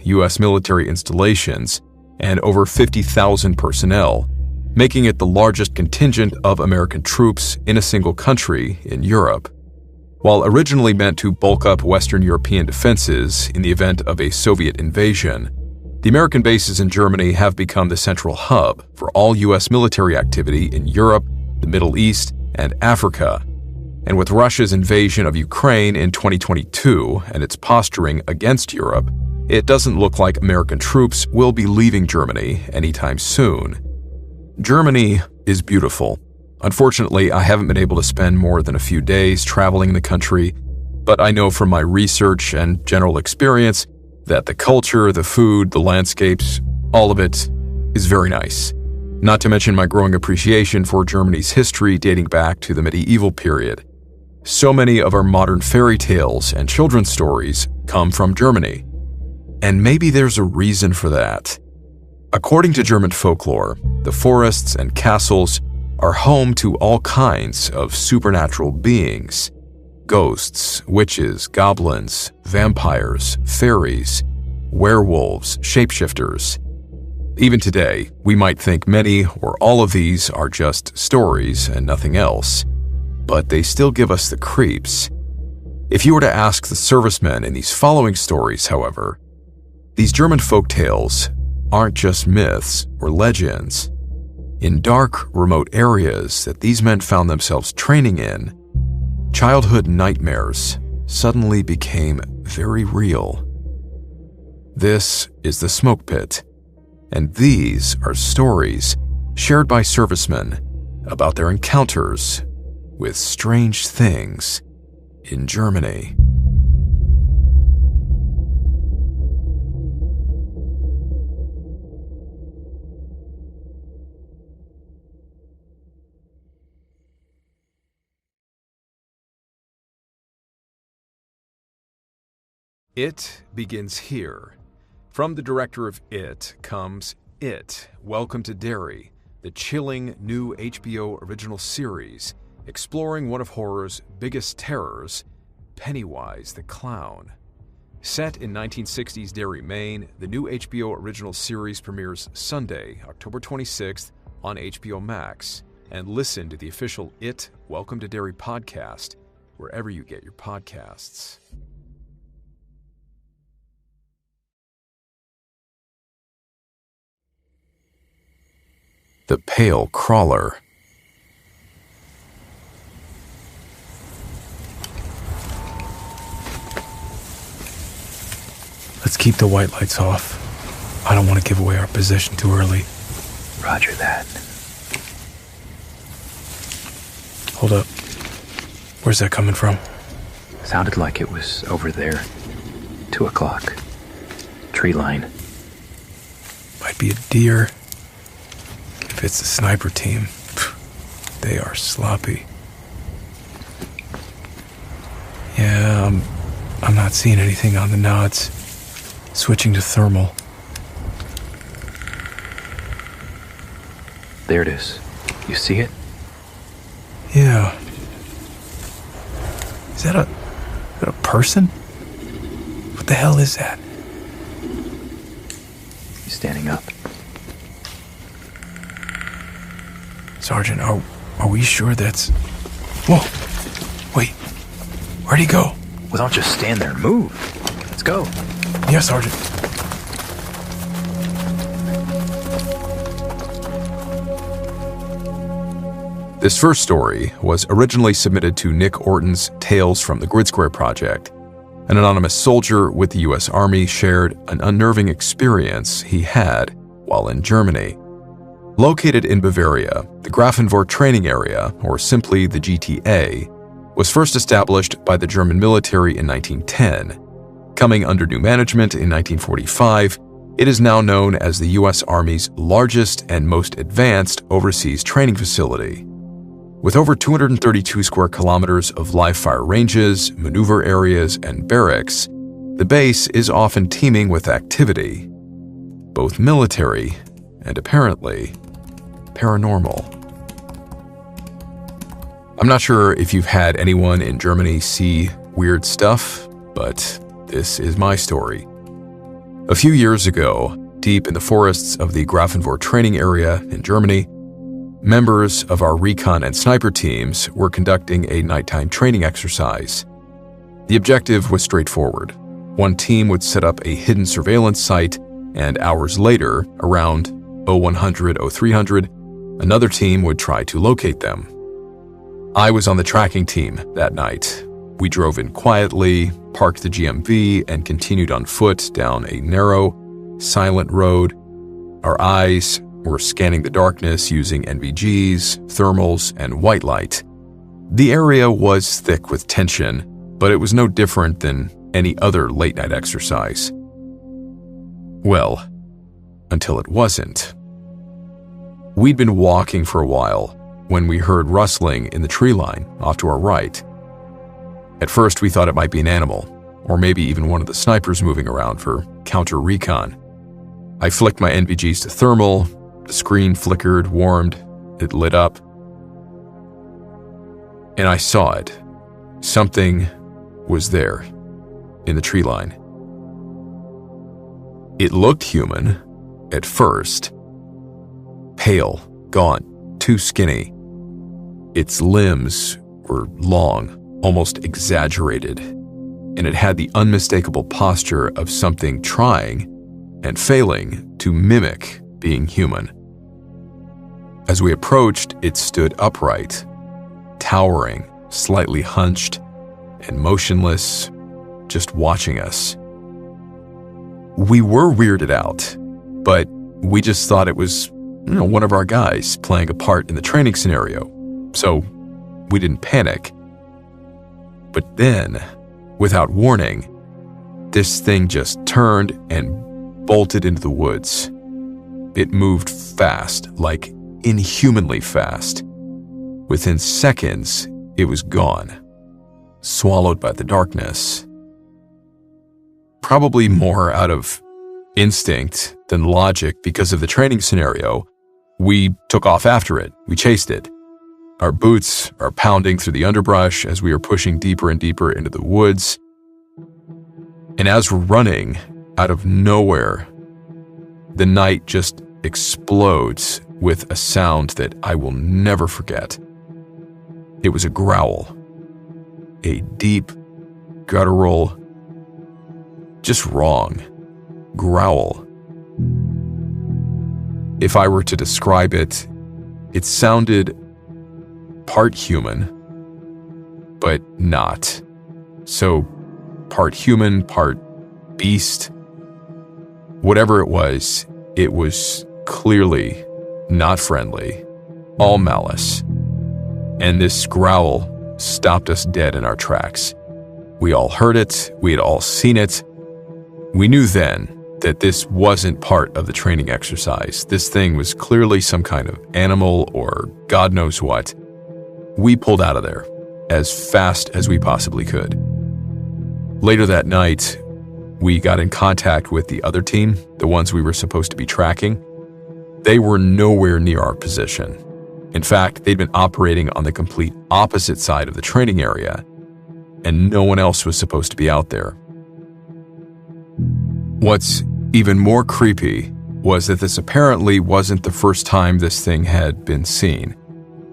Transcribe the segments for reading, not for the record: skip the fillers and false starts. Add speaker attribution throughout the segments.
Speaker 1: U.S. military installations and over 50,000 personnel, making it the largest contingent of American troops in a single country in Europe. While originally meant to bulk up Western European defenses in the event of a Soviet invasion, the American bases in Germany have become the central hub for all U.S. military activity in Europe, the Middle East, and Africa. And with Russia's invasion of Ukraine in 2022 and its posturing against Europe, it doesn't look like American troops will be leaving Germany anytime soon. Germany is beautiful. Unfortunately, I haven't been able to spend more than a few days traveling the country, but I know from my research and general experience that the culture, the food, the landscapes, all of it is very nice. Not to mention my growing appreciation for Germany's history dating back to the medieval period. So many of our modern fairy tales and children's stories come from Germany. And maybe there's a reason for that. According to German folklore, the forests and castles are home to all kinds of supernatural beings. Ghosts, witches, goblins, vampires, fairies, werewolves, shapeshifters. Even today, we might think many or all of these are just stories and nothing else, but they still give us the creeps. If you were to ask the servicemen in these following stories, however, these German folk tales aren't just myths or legends. In dark, remote areas that these men found themselves training in, childhood nightmares suddenly became very real. This is the Smoke Pit, and these are stories shared by servicemen about their encounters with strange things in Germany. It begins here. From the director of It comes It, Welcome to Derry, the chilling new HBO original series exploring one of horror's biggest terrors, Pennywise the Clown. Set in 1960s Derry, Maine, the new HBO original series premieres Sunday, October 26th on HBO Max, and listen to the official It, Welcome to Derry podcast wherever you get your podcasts. The Pale Crawler.
Speaker 2: Let's keep the white lights off. I don't want to give away our position too early.
Speaker 3: Roger that.
Speaker 2: Hold up. Where's that coming from?
Speaker 3: Sounded like it was over there. 2 o'clock. Tree line.
Speaker 2: Might be a deer. If it's the sniper team, they are sloppy. Yeah, I'm not seeing anything on the nods. Switching to thermal.
Speaker 3: There it is. You see it?
Speaker 2: Yeah. Is that a person? What the hell is that?
Speaker 3: He's standing up.
Speaker 2: Sergeant, are we sure that's... Whoa! Wait. Where'd he go?
Speaker 3: Well, don't just stand there. Move. Let's go.
Speaker 2: Yes, Sergeant.
Speaker 1: This first story was originally submitted to Nick Orton's Tales from the Grid Square Project. An anonymous soldier with the U.S. Army shared an unnerving experience he had while in Germany. Located in Bavaria, the Grafenwohr Training Area, or simply the GTA, was first established by the German military in 1910. Coming under new management in 1945, it is now known as the U.S. Army's largest and most advanced overseas training facility. With over 232 square kilometers of live-fire ranges, maneuver areas, and barracks, the base is often teeming with activity, both military and apparently paranormal. I'm not sure if you've had anyone in Germany see weird stuff, but this is my story. A few years ago, deep in the forests of the Grafenwohr training area in Germany, members of our recon and sniper teams were conducting a nighttime training exercise. The objective was straightforward. One team would set up a hidden surveillance site, and hours later, around 0100, 0300, another team would try to locate them. I was on the tracking team that night. We drove in quietly, parked the GMV, and continued on foot down a narrow, silent road. Our eyes were scanning the darkness using NVGs, thermals, and white light. The area was thick with tension, but it was no different than any other late-night exercise. Well, until it wasn't. We'd been walking for a while when we heard rustling in the tree line off to our right. At first, we thought it might be an animal, or maybe even one of the snipers moving around for counter-recon. I flicked my NVGs to thermal, the screen flickered, warmed, it lit up. And I saw it. Something was there, in the tree line. It looked human, at first. Pale, gaunt, too skinny. Its limbs were long, almost exaggerated, and it had the unmistakable posture of something trying and failing to mimic being human. As we approached, it stood upright, towering, slightly hunched, and motionless, just watching us. We were weirded out, but we just thought it was, one of our guys playing a part in the training scenario, so we didn't panic. But then, without warning, this thing just turned and bolted into the woods. It moved fast, like inhumanly fast. Within seconds, it was gone, swallowed by the darkness. Probably more out of instinct than logic because of the training scenario, we took off after it. We chased it. Our boots are pounding through the underbrush as we are pushing deeper and deeper into the woods. And as we're running, out of nowhere, the night just explodes with a sound that I will never forget. It was a growl. A deep, guttural, just wrong growl. If I were to describe it, it sounded part human, but not. So, part human, part beast. Whatever it was clearly not friendly, all malice. And this growl stopped us dead in our tracks. We all heard it, we had all seen it. We knew then that this wasn't part of the training exercise. This thing was clearly some kind of animal or God knows what. We pulled out of there as fast as we possibly could. Later that night, we got in contact with the other team, the ones we were supposed to be tracking. They were nowhere near our position. In fact, they'd been operating on the complete opposite side of the training area, and no one else was supposed to be out there. What's even more creepy was that this apparently wasn't the first time this thing had been seen.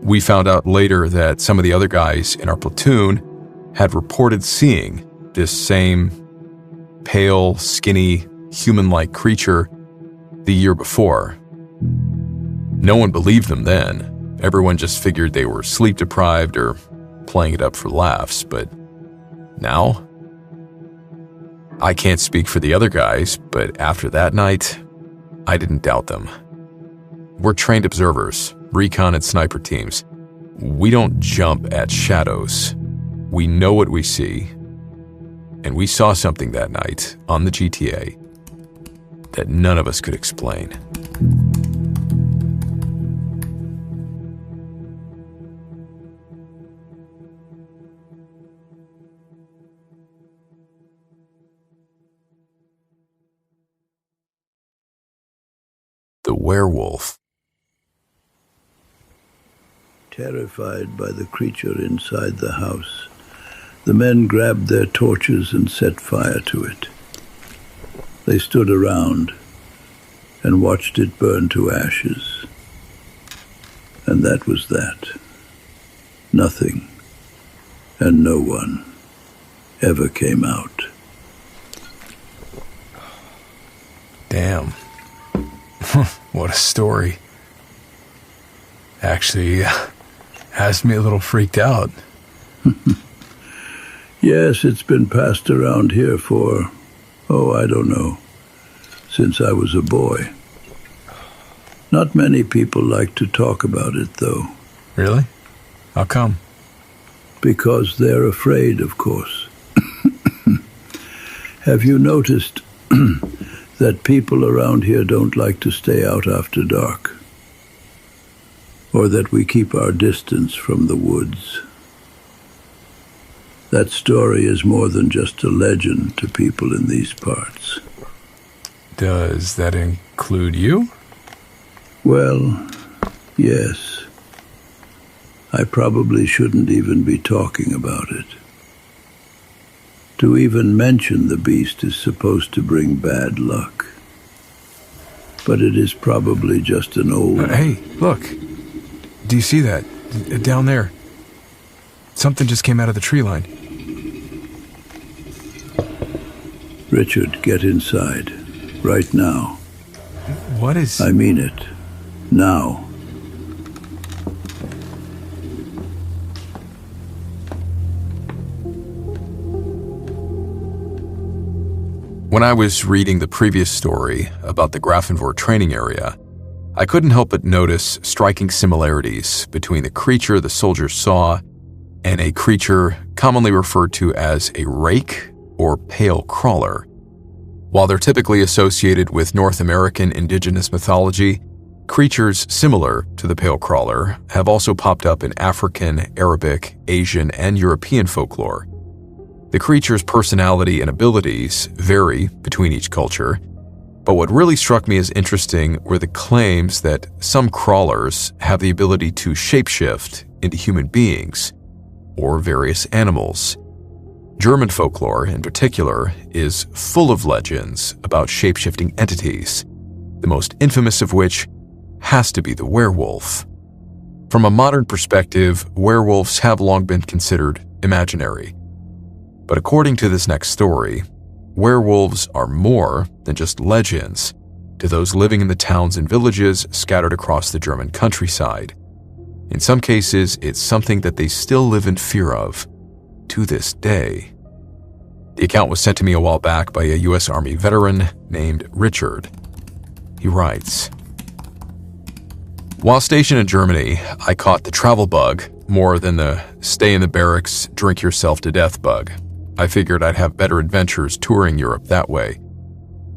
Speaker 1: We found out later that some of the other guys in our platoon had reported seeing this same pale, skinny, human-like creature the year before. No one believed them then. Everyone just figured they were sleep-deprived or playing it up for laughs, but now? I can't speak for the other guys, but after that night, I didn't doubt them. We're trained observers, recon and sniper teams. We don't jump at shadows. We know what we see. And we saw something that night on the GTA that none of us could explain. The werewolf.
Speaker 4: Terrified by the creature inside the house, the men grabbed their torches and set fire to it. They stood around and watched it burn to ashes. And that was that. Nothing and no one ever came out.
Speaker 2: Damn. What a story. Actually, has me a little freaked out.
Speaker 4: Yes, it's been passed around here for, I don't know, since I was a boy. Not many people like to talk about it, though.
Speaker 2: Really? How come?
Speaker 4: Because they're afraid, of course. Have you noticed that people around here don't like to stay out after dark? Or that we keep our distance from the woods? That story is more than just a legend to people in these parts.
Speaker 2: Does that include you?
Speaker 4: Well, yes. I probably shouldn't even be talking about it. To even mention the beast is supposed to bring bad luck. But it is probably just an old...
Speaker 2: Hey, look. Do you see that? Down there. Something just came out of the tree line.
Speaker 4: Richard, get inside. Right now.
Speaker 2: What is...
Speaker 4: I mean it. Now.
Speaker 1: When I was reading the previous story about the Grafenvor training area, I couldn't help but notice striking similarities between the creature the soldiers saw and a creature commonly referred to as a rake or pale crawler. While they're typically associated with North American indigenous mythology, creatures similar to the pale crawler have also popped up in African, Arabic, Asian, and European folklore. The creature's personality and abilities vary between each culture, but what really struck me as interesting were the claims that some crawlers have the ability to shapeshift into human beings or various animals. German folklore, in particular, is full of legends about shapeshifting entities, the most infamous of which has to be the werewolf. From a modern perspective, werewolves have long been considered imaginary. But according to this next story, werewolves are more than just legends to those living in the towns and villages scattered across the German countryside. In some cases, it's something that they still live in fear of to this day. The account was sent to me a while back by a U.S. Army veteran named Richard. He writes, "While stationed in Germany, I caught the travel bug more than the stay in the barracks, drink yourself to death bug. I figured I'd have better adventures touring Europe that way.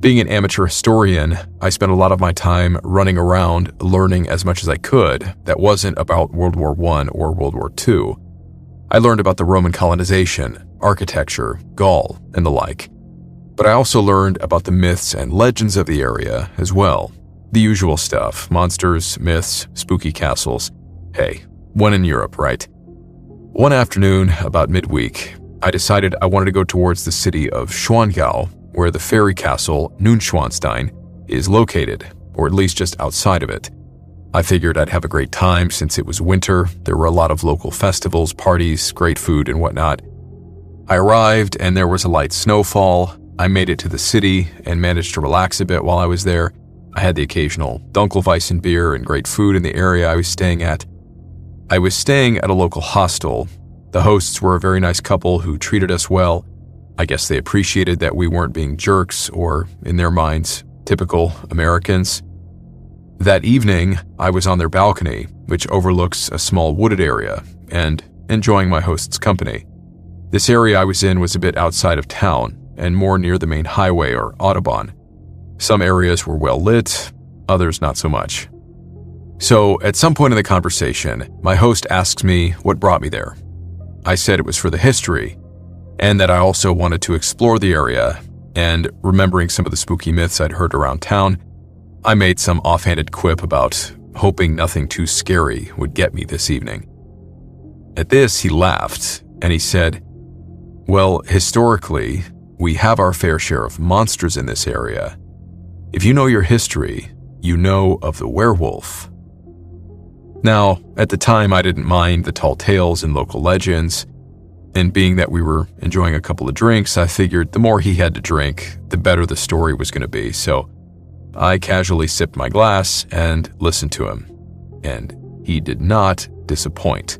Speaker 1: Being an amateur historian, I spent a lot of my time running around learning as much as I could that wasn't about World War I or World War II. I learned about the Roman colonization, architecture, Gaul, and the like. But I also learned about the myths and legends of the area as well. The usual stuff, monsters, myths, spooky castles. Hey, one in Europe, right? One afternoon, about midweek, I decided I wanted to go towards the city of Schwangau, where the fairy castle Neuschwanstein is located, or at least just outside of it. I figured I'd have a great time since it was winter, there were a lot of local festivals, parties, great food, and whatnot. I arrived and there was a light snowfall. I made it to the city and managed to relax a bit while I was there. I had the occasional Dunkelweissen beer and great food in the area I was staying at. I was staying at a local hostel. The hosts were a very nice couple who treated us well. I guess they appreciated that we weren't being jerks or, in their minds, typical Americans. That evening, I was on their balcony, which overlooks a small wooded area, and enjoying my host's company. This area I was in was a bit outside of town and more near the main highway or Autobahn. Some areas were well lit, others not so much. So, at some point in the conversation, my host asks me what brought me there. I said it was for the history, and that I also wanted to explore the area, and remembering some of the spooky myths I'd heard around town, I made some offhanded quip about hoping nothing too scary would get me this evening. At this, he laughed, and he said, "Well, historically, we have our fair share of monsters in this area. If you know your history, you know of the werewolf. Now, at the time, I didn't mind the tall tales and local legends, and being that we were enjoying a couple of drinks, I figured the more he had to drink, the better the story was going to be, so I casually sipped my glass and listened to him, and he did not disappoint.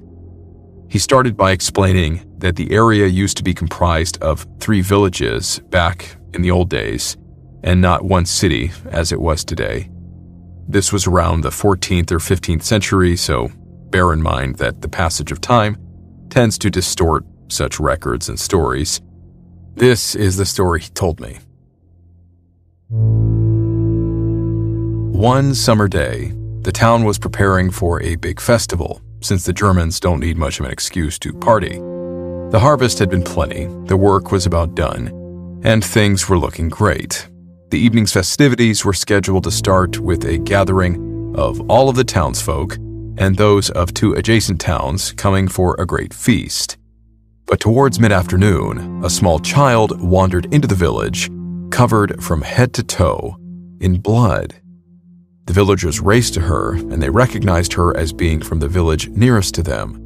Speaker 1: He started by explaining that the area used to be comprised of 3 villages back in the old days, and not one city as it was today. This was around the 14th or 15th century, so bear in mind that the passage of time tends to distort such records and stories. This is the story he told me. One summer day, the town was preparing for a big festival, since the Germans don't need much of an excuse to party. The harvest had been plenty, the work was about done, and things were looking great. The evening's festivities were scheduled to start with a gathering of all of the townsfolk and those of 2 adjacent towns coming for a great feast. But towards mid-afternoon, a small child wandered into the village, covered from head to toe in blood. The villagers raced to her, and they recognized her as being from the village nearest to them.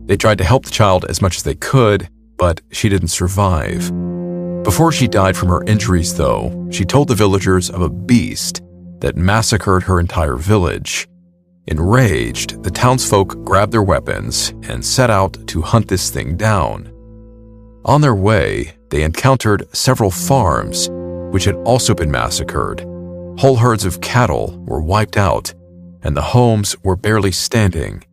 Speaker 1: They tried to help the child as much as they could, but she didn't survive. Before she died from her injuries, though, she told the villagers of a beast that massacred her entire village. Enraged, the townsfolk grabbed their weapons and set out to hunt this thing down. On their way, they encountered several farms, which had also been massacred. Whole herds of cattle were wiped out, and the homes were barely standing.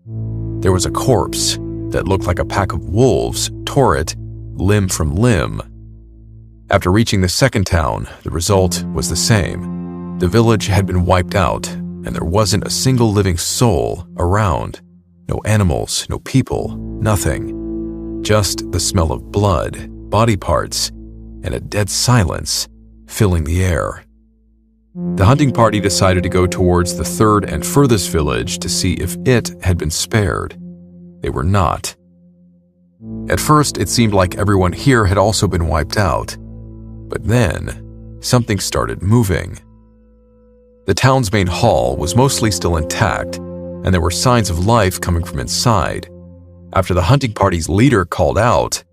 Speaker 1: There was a corpse that looked like a pack of wolves tore it limb from limb. After reaching the second town, the result was the same. The village had been wiped out, and there wasn't a single living soul around. No animals, no people, nothing. Just the smell of blood, body parts, and a dead silence filling the air. The hunting party decided to go towards the third and furthest village to see if it had been spared. They were not. At first, it seemed like everyone here had also been wiped out. But then, something started moving. The town's main hall was mostly still intact, and there were signs of life coming from inside. After the hunting party's leader called out,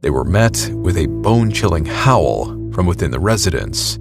Speaker 1: they were met with a bone-chilling howl from within the residence.